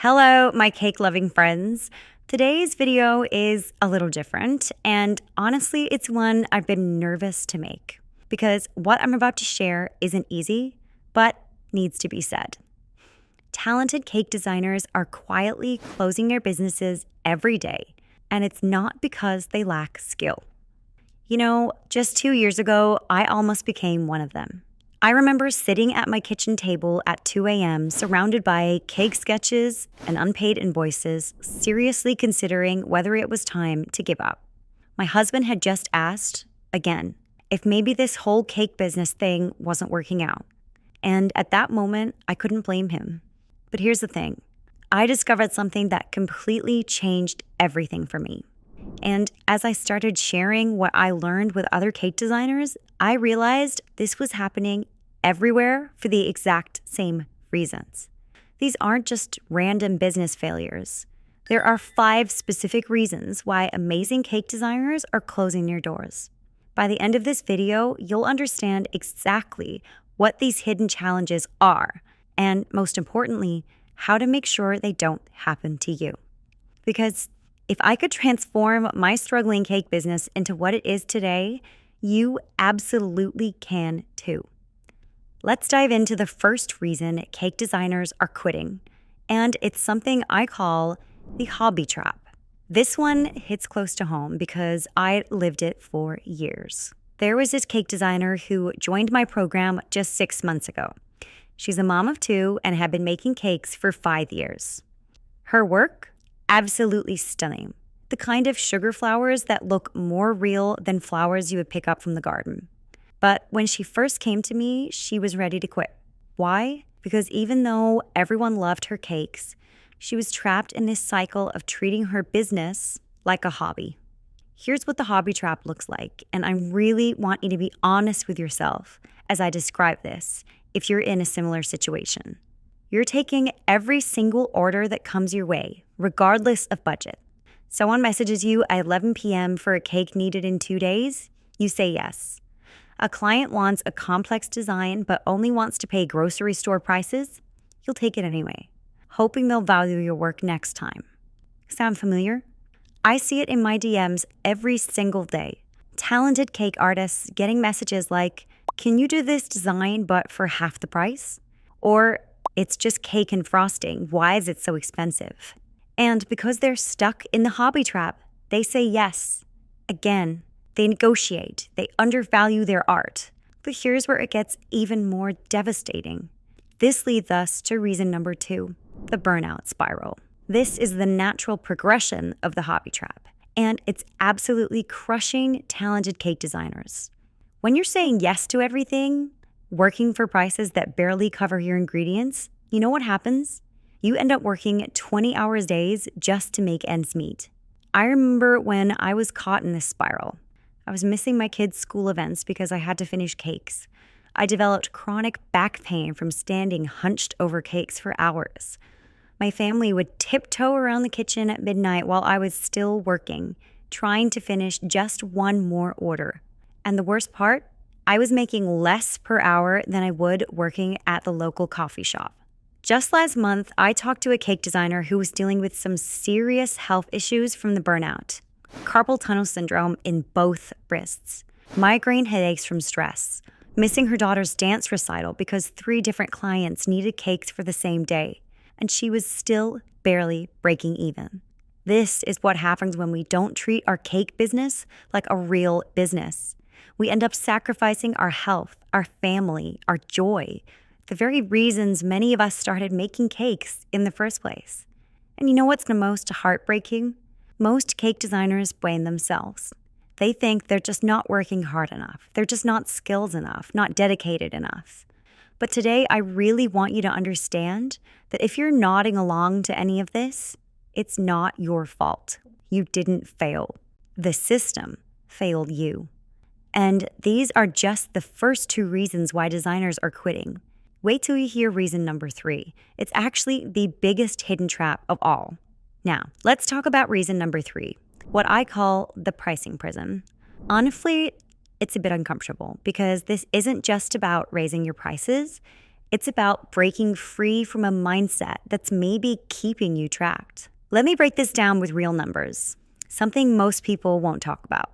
Hello, my cake-loving friends. Today's video is a little different, and honestly, it's one I've been nervous to make because what I'm about to share isn't easy, but needs to be said. Talented cake designers are quietly closing their businesses every day, and it's not because they lack skill. Just 2 years ago, I almost became one of them. I remember sitting at my kitchen table at 2 a.m., surrounded by cake sketches and unpaid invoices, seriously considering whether it was time to give up. My husband had just asked, again, if maybe this whole cake business thing wasn't working out. And at that moment, I couldn't blame him. But here's the thing. I discovered something that completely changed everything for me. And as I started sharing what I learned with other cake designers, I realized this was happening everywhere for the exact same reasons. These aren't just random business failures. There are 5 specific reasons why amazing cake designers are closing their doors. By the end of this video, you'll understand exactly what these hidden challenges are, and most importantly, how to make sure they don't happen to you. Because if I could transform my struggling cake business into what it is today, you absolutely can too. Let's dive into the first reason cake designers are quitting, and it's something I call the hobby trap. This one hits close to home because I lived it for years. There was this cake designer who joined my program just 6 months ago. She's a mom of 2 and had been making cakes for 5 years. Her work? Absolutely stunning. The kind of sugar flowers that look more real than flowers you would pick up from the garden. But when she first came to me, she was ready to quit. Why? Because even though everyone loved her cakes, she was trapped in this cycle of treating her business like a hobby. Here's what the hobby trap looks like, and I really want you to be honest with yourself as I describe this if you're in a similar situation. You're taking every single order that comes your way, regardless of budget. Someone messages you at 11 p.m. for a cake needed in 2 days, you say yes. A client wants a complex design but only wants to pay grocery store prices, you'll take it anyway, hoping they'll value your work next time. Sound familiar? I see it in my DMs every single day. Talented cake artists getting messages like, "Can you do this design but for half the price?" Or, "It's just cake and frosting. Why is it so expensive?" And because they're stuck in the hobby trap, they say yes. Again, they negotiate. They undervalue their art. But here's where it gets even more devastating. This leads us to reason number 2, the burnout spiral. This is the natural progression of the hobby trap, and it's absolutely crushing talented cake designers. When you're saying yes to everything, working for prices that barely cover your ingredients, you know what happens? You end up working 20-hour days just to make ends meet. I remember when I was caught in this spiral. I was missing my kids' school events because I had to finish cakes. I developed chronic back pain from standing hunched over cakes for hours. My family would tiptoe around the kitchen at midnight while I was still working, trying to finish just one more order. And the worst part? I was making less per hour than I would working at the local coffee shop. Just last month, I talked to a cake designer who was dealing with some serious health issues from the burnout. Carpal tunnel syndrome in both wrists, migraine headaches from stress, missing her daughter's dance recital because 3 different clients needed cakes for the same day, and she was still barely breaking even. This is what happens when we don't treat our cake business like a real business. We end up sacrificing our health, our family, our joy, the very reasons many of us started making cakes in the first place. And you know what's the most heartbreaking? Most cake designers blame themselves. They think they're just not working hard enough. They're just not skilled enough, not dedicated enough. But today, I really want you to understand that if you're nodding along to any of this, it's not your fault. You didn't fail. The system failed you. And these are just the first 2 reasons why designers are quitting. Wait till you hear reason number 3. It's actually the biggest hidden trap of all. Now, let's talk about reason number 3, what I call the pricing prison. Honestly, it's a bit uncomfortable because this isn't just about raising your prices. It's about breaking free from a mindset that's maybe keeping you trapped. Let me break this down with real numbers, something most people won't talk about.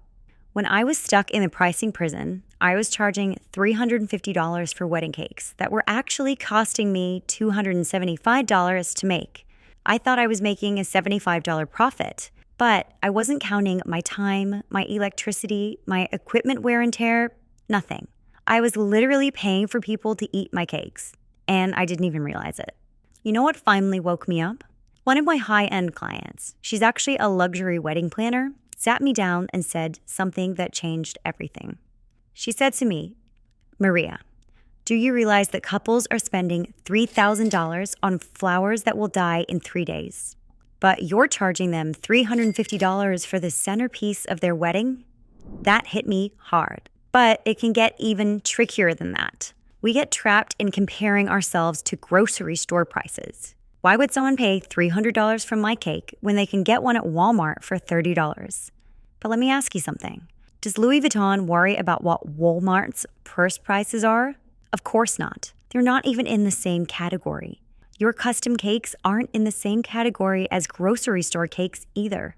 When I was stuck in the pricing prison, I was charging $350 for wedding cakes that were actually costing me $275 to make. I thought I was making a $75 profit, but I wasn't counting my time, my electricity, my equipment wear and tear, nothing. I was literally paying for people to eat my cakes, and I didn't even realize it. You know what finally woke me up? One of my high-end clients, she's actually a luxury wedding planner, sat me down and said something that changed everything. She said to me, "Maria, do you realize that couples are spending $3,000 on flowers that will die in 3 days? But you're charging them $350 for the centerpiece of their wedding?" That hit me hard. But it can get even trickier than that. We get trapped in comparing ourselves to grocery store prices. Why would someone pay $300 for my cake when they can get one at Walmart for $30? But let me ask you something. Does Louis Vuitton worry about what Walmart's purse prices are? Of course not. They're not even in the same category. Your custom cakes aren't in the same category as grocery store cakes either.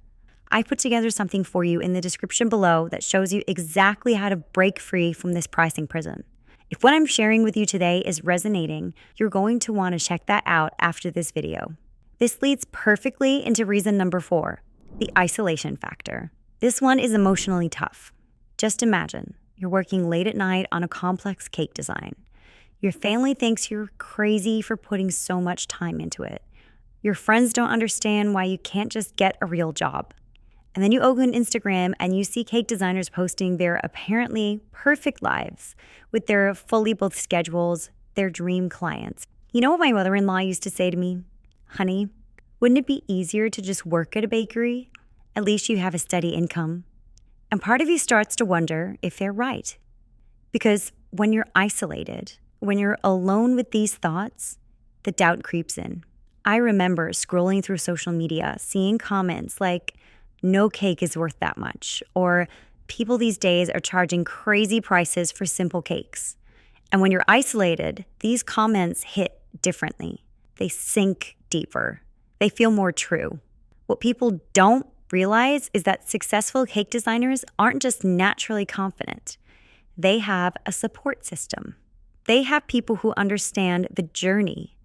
I put together something for you in the description below that shows you exactly how to break free from this pricing prison. If what I'm sharing with you today is resonating, you're going to want to check that out after this video. This leads perfectly into reason number 4, the isolation factor. This one is emotionally tough. Just imagine, you're working late at night on a complex cake design. Your family thinks you're crazy for putting so much time into it. Your friends don't understand why you can't just get a real job. And then you open Instagram and you see cake designers posting their apparently perfect lives with their fully booked schedules, their dream clients. You know what my mother-in-law used to say to me? "Honey, wouldn't it be easier to just work at a bakery? At least you have a steady income." And part of you starts to wonder if they're right. Because when you're isolated, when you're alone with these thoughts, the doubt creeps in. I remember scrolling through social media, seeing comments like, "No cake is worth that much," or "People these days are charging crazy prices for simple cakes." And when you're isolated, these comments hit differently. They sink deeper. They feel more true. What people don't realize is that successful cake designers aren't just naturally confident. They have a support system. They have people who understand the journey,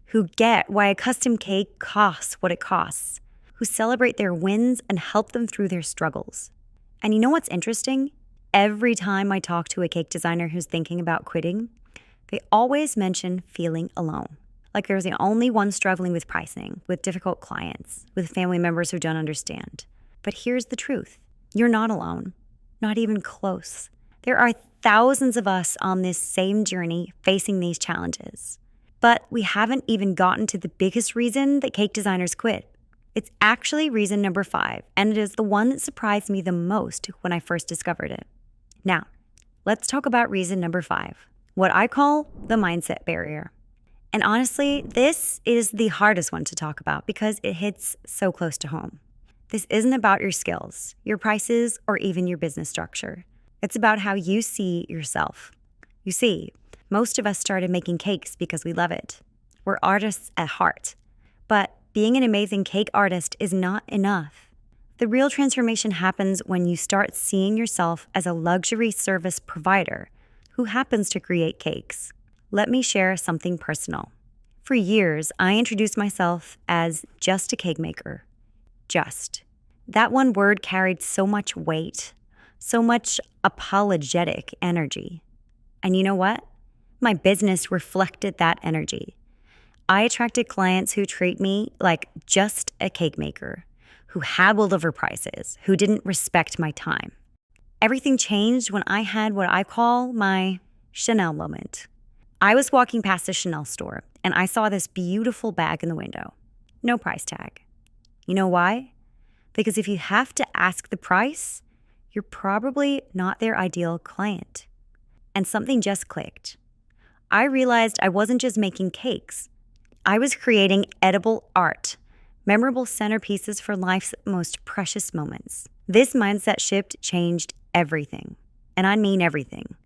who get why a custom cake costs what it costs, who celebrate their wins and help them through their struggles. And you know what's interesting? Every time I talk to a cake designer who's thinking about quitting, they always mention feeling alone. Like they're the only one struggling with pricing, with difficult clients, with family members who don't understand. But here's the truth. You're not alone, not even close. There are thousands of us on this same journey facing these challenges. But we haven't even gotten to the biggest reason that cake designers quit. It's actually reason number 5, and it is the one that surprised me the most when I first discovered it. Now, let's talk about reason number 5, what I call the mindset barrier. And honestly, this is the hardest one to talk about because it hits so close to home. This isn't about your skills, your prices, or even your business structure. It's about how you see yourself. You see, most of us started making cakes because we love it. We're artists at heart. But being an amazing cake artist is not enough. The real transformation happens when you start seeing yourself as a luxury service provider who happens to create cakes. Let me share something personal. For years, I introduced myself as just a cake maker. Just. That one word carried so much weight, so much apologetic energy. And you know what? My business reflected that energy. I attracted clients who treat me like just a cake maker, who haggled over prices, who didn't respect my time. Everything changed when I had what I call my Chanel moment. I was walking past a Chanel store and I saw this beautiful bag in the window. No price tag. You know why? Because if you have to ask the price, you're probably not their ideal client. And something just clicked. I realized I wasn't just making cakes. I was creating edible art, memorable centerpieces for life's most precious moments. This mindset shift changed everything. And I mean everything.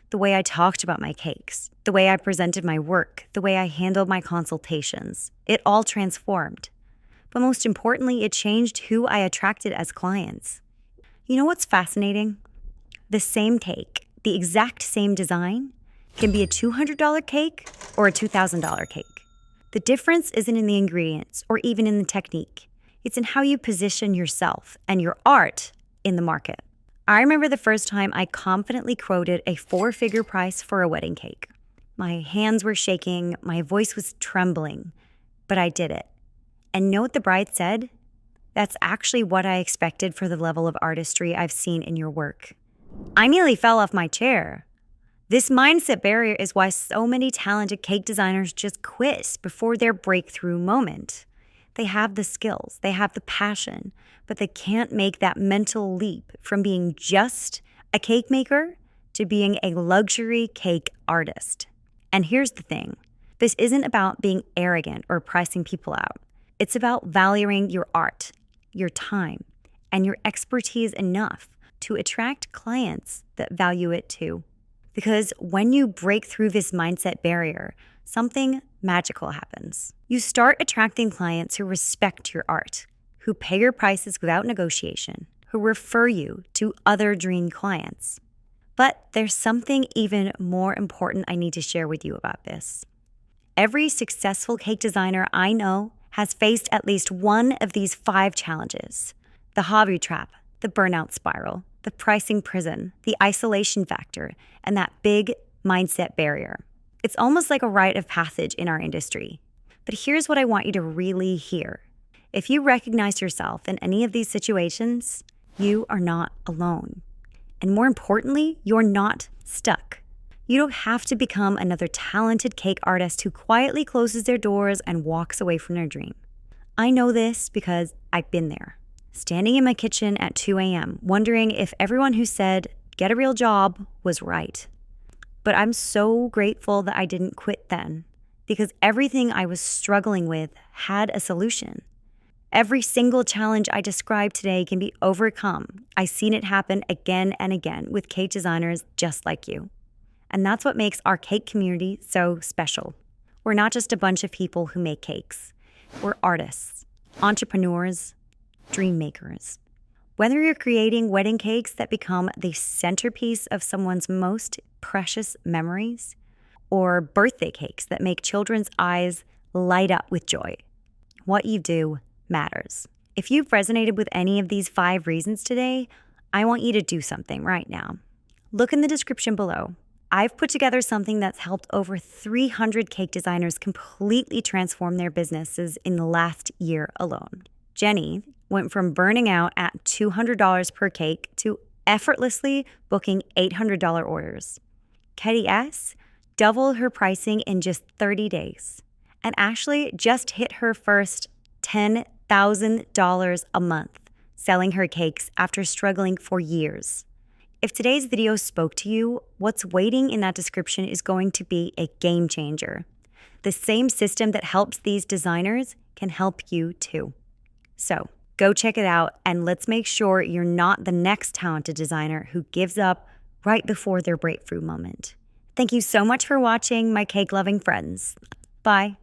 the way I talked about my cakes, the way I presented my work, the way I handled my consultations. It all transformed. But most importantly, it changed who I attracted as clients. You know what's fascinating? The same cake, the exact same design, can be a $200 cake or a $2,000 cake. The difference isn't in the ingredients or even in the technique. It's in how you position yourself and your art in the market. I remember the first time I confidently quoted a 4-figure price for a wedding cake. My hands were shaking, my voice was trembling, but I did it. And know what the bride said? That's actually what I expected for the level of artistry I've seen in your work. I nearly fell off my chair. This mindset barrier is why so many talented cake designers just quit before their breakthrough moment. They have the skills, they have the passion, but they can't make that mental leap from being just a cake maker to being a luxury cake artist. And here's the thing. This isn't about being arrogant or pricing people out. It's about valuing your art, your time, and your expertise enough to attract clients that value it too. Because when you break through this mindset barrier, something magical happens. You start attracting clients who respect your art, who pay your prices without negotiation, who refer you to other dream clients. But there's something even more important I need to share with you about this. Every successful cake designer I know has faced at least one of these 5 challenges: the hobby trap, the burnout spiral, the pricing prison, the isolation factor, and that big mindset barrier. It's almost like a rite of passage in our industry. But here's what I want you to really hear. If you recognize yourself in any of these situations, you are not alone. And more importantly, you're not stuck. You don't have to become another talented cake artist who quietly closes their doors and walks away from their dream. I know this because I've been there, standing in my kitchen at 2 a.m., wondering if everyone who said, "get a real job," was right. But I'm so grateful that I didn't quit then, because everything I was struggling with had a solution. Every single challenge I described today can be overcome. I've seen it happen again and again with cake designers just like you. And that's what makes our cake community so special. We're not just a bunch of people who make cakes. We're artists, entrepreneurs, dream makers. Whether you're creating wedding cakes that become the centerpiece of someone's most precious memories, or birthday cakes that make children's eyes light up with joy, what you do matters. If you've resonated with any of these 5 reasons today, I want you to do something right now. Look in the description below. I've put together something that's helped over 300 cake designers completely transform their businesses in the last year alone. Jenny went from burning out at $200 per cake to effortlessly booking $800 orders. Katie S. doubled her pricing in just 30 days. And Ashley just hit her first $10,000 a month selling her cakes after struggling for years. If today's video spoke to you, what's waiting in that description is going to be a game changer. The same system that helps these designers can help you too. So go check it out, and let's make sure you're not the next talented designer who gives up right before their breakthrough moment. Thank you so much for watching, my cake-loving friends. Bye.